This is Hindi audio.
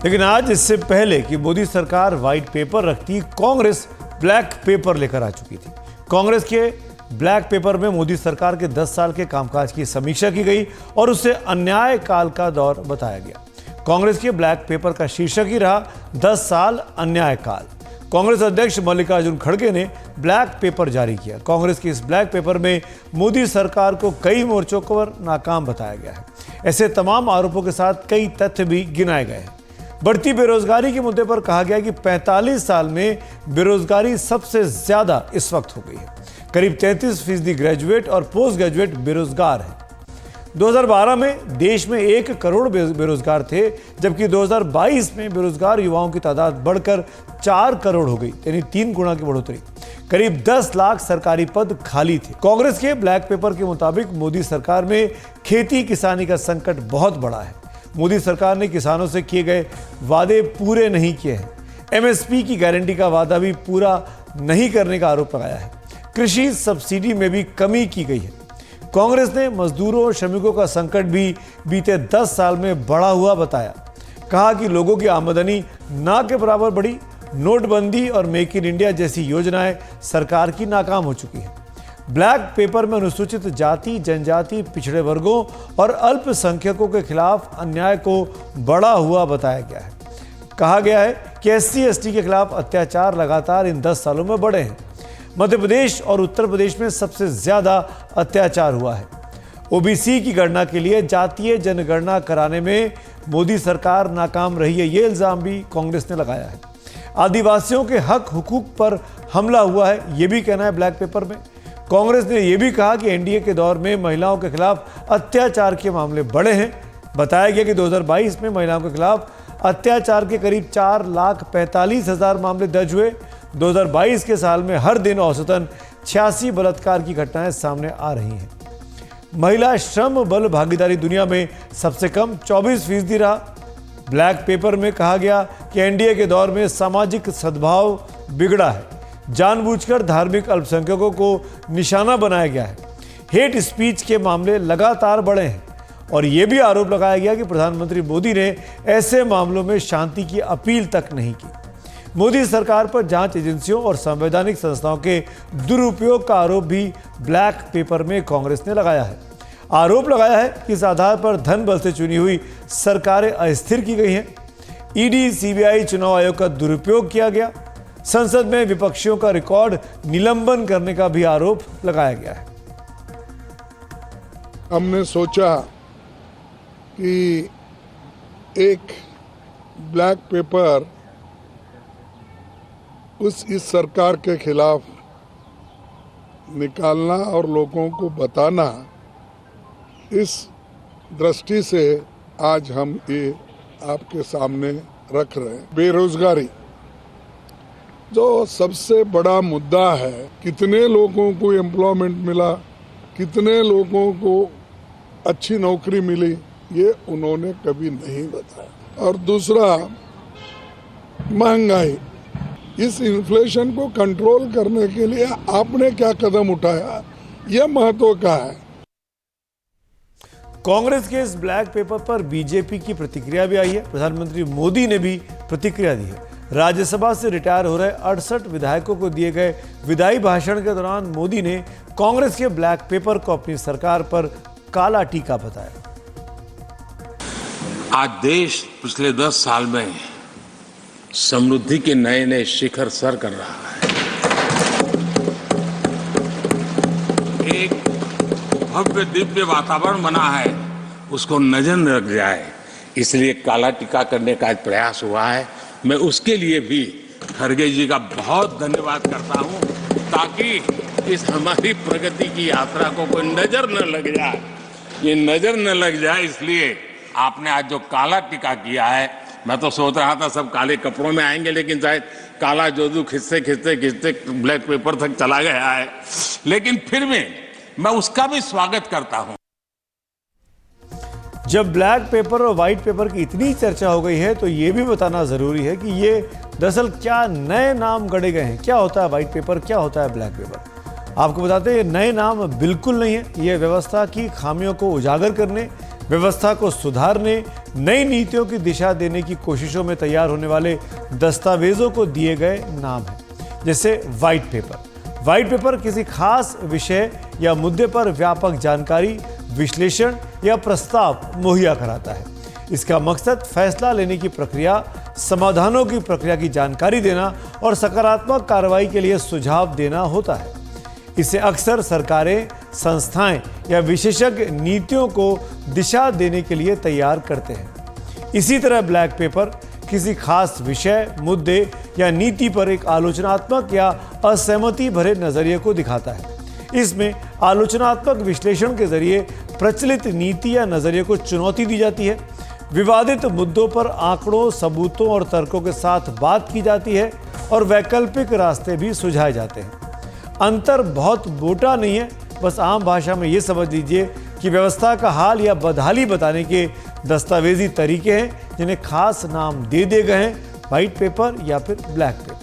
लेकिन आज इससे पहले कि मोदी सरकार व्हाइट पेपर रखती, कांग्रेस ब्लैक पेपर लेकर आ चुकी थी। कांग्रेस के ब्लैक पेपर में मोदी सरकार के 10 साल के कामकाज की समीक्षा की गई और उसे अन्याय काल का दौर बताया गया। कांग्रेस के ब्लैक पेपर का शीर्षक ही रहा 10 साल अन्याय काल। कांग्रेस अध्यक्ष मल्लिकार्जुन खड़गे ने ब्लैक पेपर जारी किया। कांग्रेस के इस ब्लैक पेपर में मोदी सरकार को कई मोर्चों पर नाकाम बताया गया है। ऐसे तमाम आरोपों के साथ कई तथ्य भी गिनाए गए हैं। बढ़ती बेरोजगारी के मुद्दे पर कहा गया कि 45 साल में बेरोजगारी सबसे ज्यादा इस वक्त हो गई है। करीब 33% ग्रेजुएट और पोस्ट ग्रेजुएट बेरोजगार हैं। 2012 में देश में 1 करोड़ बेरोजगार थे, जबकि 2022 में बेरोजगार युवाओं की तादाद बढ़कर 4 करोड़ हो गई, यानी 3 गुना की बढ़ोतरी। करीब 10 लाख सरकारी पद खाली थे। कांग्रेस के ब्लैक पेपर के मुताबिक मोदी सरकार में खेती किसानी का संकट बहुत बड़ा है। मोदी सरकार ने किसानों से किए गए वादे पूरे नहीं किए हैं। एमएसपी की गारंटी का वादा भी पूरा नहीं करने का आरोप लगाया है। कृषि सब्सिडी में भी कमी की गई है। कांग्रेस ने मजदूरों और श्रमिकों का संकट भी बीते 10 साल में बढ़ा हुआ बताया। कहा कि लोगों की आमदनी ना के बराबर बढ़ी। नोटबंदी और मेक इन इंडिया जैसी योजनाएं सरकार की नाकाम हो चुकी हैं। ब्लैक पेपर में अनुसूचित जाति, जनजाति, पिछड़े वर्गों और अल्पसंख्यकों के खिलाफ अन्याय को बढ़ा हुआ बताया गया है। कहा गया है कि SC/ST के खिलाफ अत्याचार लगातार इन 10 सालों में बढ़े हैं। मध्य प्रदेश और उत्तर प्रदेश में सबसे ज्यादा अत्याचार हुआ है। ओबीसी की गणना के लिए जातीय जनगणना कराने में मोदी सरकार नाकाम रही है, ये इल्जाम भी कांग्रेस ने लगाया है। आदिवासियों के हक हुकूक पर हमला हुआ है, ये भी कहना है ब्लैक पेपर में। कांग्रेस ने यह भी कहा कि एनडीए के दौर में महिलाओं के खिलाफ अत्याचार के मामले बढ़े हैं। बताया गया कि 2022 में महिलाओं के खिलाफ अत्याचार के करीब 4,45,000 मामले दर्ज हुए। 2022 के साल में हर दिन औसतन 86 बलात्कार की घटनाएं सामने आ रही हैं। महिला श्रम बल भागीदारी दुनिया में सबसे कम 24% रहा। ब्लैक पेपर में कहा गया कि एनडीए के दौर में सामाजिक सद्भाव बिगड़ा है। जानबूझकर धार्मिक अल्पसंख्यकों को निशाना बनाया गया है। हेट स्पीच के मामले लगातार बढ़े हैं और यह भी आरोप लगाया गया कि प्रधानमंत्री मोदी ने ऐसे मामलों में शांति की अपील तक नहीं की। मोदी सरकार पर जांच एजेंसियों और संवैधानिक संस्थाओं के दुरुपयोग का आरोप भी ब्लैक पेपर में कांग्रेस ने लगाया है। आरोप लगाया है कि इस आधार पर धन बल से चुनी हुई सरकारें अस्थिर की गई हैं। ईडी, सीबीआई, चुनाव आयोग का दुरुपयोग किया गया। संसद में विपक्षियों का रिकॉर्ड निलंबन करने का भी आरोप लगाया गया है। हमने सोचा कि एक ब्लैक पेपर इस सरकार के खिलाफ निकालना और लोगों को बताना, इस दृष्टि से आज हम ये आपके सामने रख रहे हैं। बेरोजगारी जो सबसे बड़ा मुद्दा है, कितने लोगों को एम्प्लॉयमेंट मिला, कितने लोगों को अच्छी नौकरी मिली, ये उन्होंने कभी नहीं बताया। और दूसरा, महंगाई। इस इन्फ्लेशन को कंट्रोल करने के लिए आपने क्या कदम उठाया, यह महत्व का है। कांग्रेस के इस ब्लैक पेपर पर बीजेपी की प्रतिक्रिया भी आई है। प्रधानमंत्री मोदी ने भी प्रतिक्रिया दी है। राज्यसभा से रिटायर हो रहे 68 विधायकों को दिए गए विदाई भाषण के दौरान मोदी ने कांग्रेस के ब्लैक पेपर को अपनी सरकार पर काला टीका बताया। आज देश पिछले 10 साल में समृद्धि के नए नए शिखर सर कर रहा है। एक भव्य दिव्य वातावरण बना है, उसको नजर न लग जाए, इसलिए काला टीका करने का प्रयास हुआ है। मैं उसके लिए भी खड़गे जी का बहुत धन्यवाद करता हूं, ताकि इस हमारी प्रगति की यात्रा को कोई नजर न लग जाए। ये नजर न लग जाए, इसलिए आपने आज जो काला टीका किया है, मैं तो सोच रहा था सब काले कपड़ों में आएंगे, लेकिन शायद काला जोदू खिंचते खिंचते खिंचते ब्लैक पेपर तक चला गया है, लेकिन फिर भी मैं उसका भी स्वागत करता हूं। जब ब्लैक पेपर और व्हाइट पेपर की इतनी चर्चा हो गई है, तो ये भी बताना जरूरी है कि ये दरअसल क्या नए नाम गढ़े गए हैं। क्या होता है व्हाइट पेपर, क्या होता है ब्लैक पेपर। आपको बताते हैं, ये नए नाम बिल्कुल नहीं है। ये व्यवस्था की खामियों को उजागर करने, व्यवस्था को सुधारने, नई नीतियों की दिशा देने की कोशिशों में तैयार होने वाले दस्तावेजों को दिए गए नाम हैं, जैसे व्हाइट पेपर। व्हाइट पेपर किसी खास विषय या मुद्दे पर व्यापक जानकारी, विश्लेषण या प्रस्ताव मुहैया कराता है। इसका मकसद फैसला लेने की प्रक्रिया, समाधानों की प्रक्रिया की जानकारी देना और सकारात्मक कार्रवाई के लिए सुझाव देना होता है। इसे अक्सर सरकारें, संस्थाएं या विशेषज्ञ नीतियों को दिशा देने के लिए तैयार करते हैं। इसी तरह ब्लैक पेपर किसी खास विषय, मुद्दे या नीति पर एक आलोचनात्मक या असहमति भरे नजरिए को दिखाता है। इसमें आलोचनात्मक विश्लेषण के जरिए प्रचलित नीति या नजरिए को चुनौती दी जाती है। विवादित मुद्दों पर आंकड़ों, सबूतों और तर्कों के साथ बात की जाती है और वैकल्पिक रास्ते भी सुझाए जाते हैं। अंतर बहुत मोटा नहीं है, बस आम भाषा में ये समझ लीजिए कि व्यवस्था का हाल या बदहाली बताने के दस्तावेजी तरीके हैं जिन्हें खास नाम दे दिए गए हैं, व्हाइट पेपर या फिर ब्लैक पेपर।